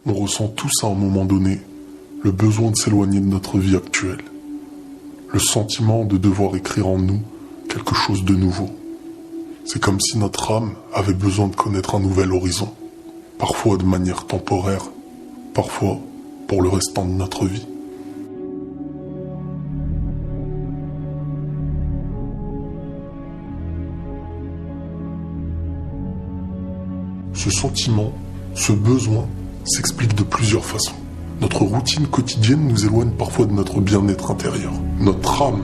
On ressent tous à un moment donné le besoin de s'éloigner de notre vie actuelle. Le sentiment de devoir écrire en nous quelque chose de nouveau. C'est comme si notre âme avait besoin de connaître un nouvel horizon. Parfois de manière temporaire, parfois pour le restant de notre vie. Ce sentiment, ce besoin, s'explique de plusieurs façons. Notre routine quotidienne nous éloigne parfois de notre bien-être intérieur. Notre âme,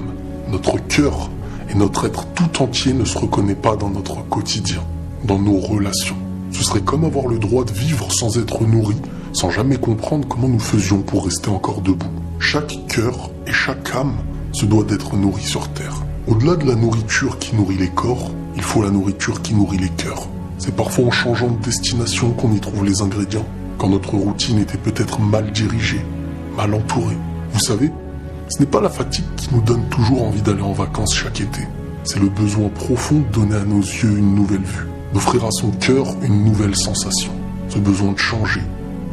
notre cœur et notre être tout entier ne se reconnaît pas dans notre quotidien, dans nos relations. Ce serait comme avoir le droit de vivre sans être nourri, sans jamais comprendre comment nous faisions pour rester encore debout. Chaque cœur et chaque âme se doit d'être nourri sur terre. Au-delà de la nourriture qui nourrit les corps, il faut la nourriture qui nourrit les cœurs. C'est parfois en changeant de destination qu'on y trouve les ingrédients, quand notre routine était peut-être mal dirigée, mal entourée. Vous savez, ce n'est pas la fatigue qui nous donne toujours envie d'aller en vacances chaque été. C'est le besoin profond de donner à nos yeux une nouvelle vue, d'offrir à son cœur une nouvelle sensation. Ce besoin de changer,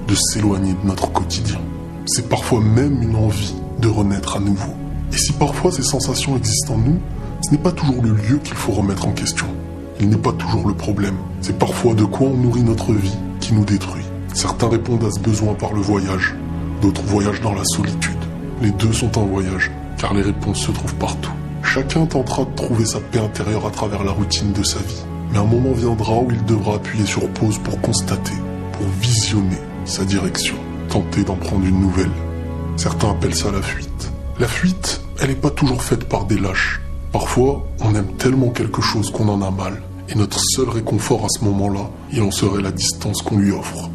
de s'éloigner de notre quotidien. C'est parfois même une envie de renaître à nouveau. Et si parfois ces sensations existent en nous, ce n'est pas toujours le lieu qu'il faut remettre en question. Il n'est pas toujours le problème. C'est parfois de quoi on nourrit notre vie qui nous détruit. Certains répondent à ce besoin par le voyage, d'autres voyagent dans la solitude. Les deux sont un voyage, car les réponses se trouvent partout. Chacun tentera de trouver sa paix intérieure à travers la routine de sa vie. Mais un moment viendra où il devra appuyer sur pause pour constater, pour visionner sa direction, tenter d'en prendre une nouvelle. Certains appellent ça la fuite. La fuite, elle n'est pas toujours faite par des lâches. Parfois, on aime tellement quelque chose qu'on en a mal. Et notre seul réconfort à ce moment-là, il en serait la distance qu'on lui offre.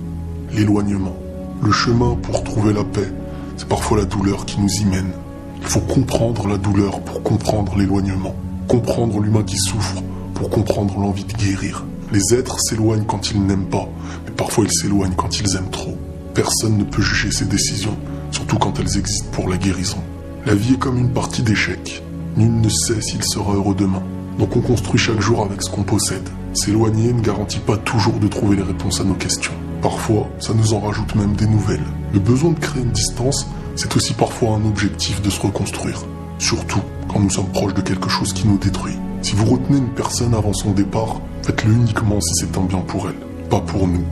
L'éloignement. Le chemin pour trouver la paix, c'est parfois la douleur qui nous y mène. Il faut comprendre la douleur pour comprendre l'éloignement. Comprendre l'humain qui souffre pour comprendre l'envie de guérir. Les êtres s'éloignent quand ils n'aiment pas, mais parfois ils s'éloignent quand ils aiment trop. Personne ne peut juger ces décisions, surtout quand elles existent pour la guérison. La vie est comme une partie d'échecs. Nul ne sait s'il sera heureux demain. Donc on construit chaque jour avec ce qu'on possède. S'éloigner ne garantit pas toujours de trouver les réponses à nos questions. Parfois, ça nous en rajoute même des nouvelles. Le besoin de créer une distance, c'est aussi parfois un objectif de se reconstruire. Surtout quand nous sommes proches de quelque chose qui nous détruit. Si vous retenez une personne avant son départ, faites-le uniquement si c'est un bien pour elle, pas pour nous.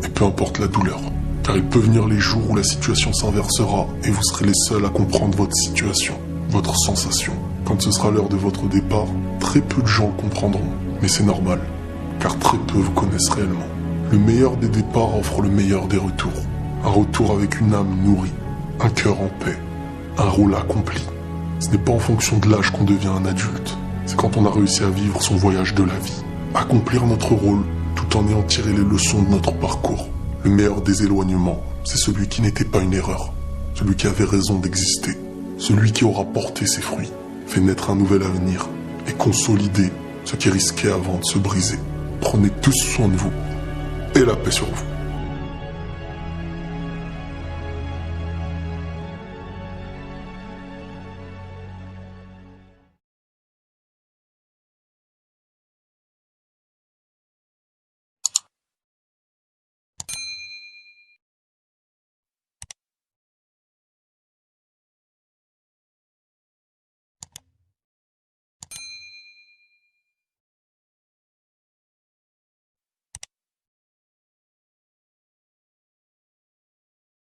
Et peu importe la douleur. Car il peut venir les jours où la situation s'inversera et vous serez les seuls à comprendre votre situation, votre sensation. Quand ce sera l'heure de votre départ, très peu de gens le comprendront. Mais c'est normal, car très peu vous connaissent réellement. Le meilleur des départs offre le meilleur des retours. Un retour avec une âme nourrie, un cœur en paix, un rôle accompli. Ce n'est pas en fonction de l'âge qu'on devient un adulte. C'est quand on a réussi à vivre son voyage de la vie. Accomplir notre rôle tout en ayant tiré les leçons de notre parcours. Le meilleur des éloignements, c'est celui qui n'était pas une erreur. Celui qui avait raison d'exister. Celui qui aura porté ses fruits, fait naître un nouvel avenir et consolider ce qui risquait avant de se briser. Prenez tous soin de vous et la paix sur vous.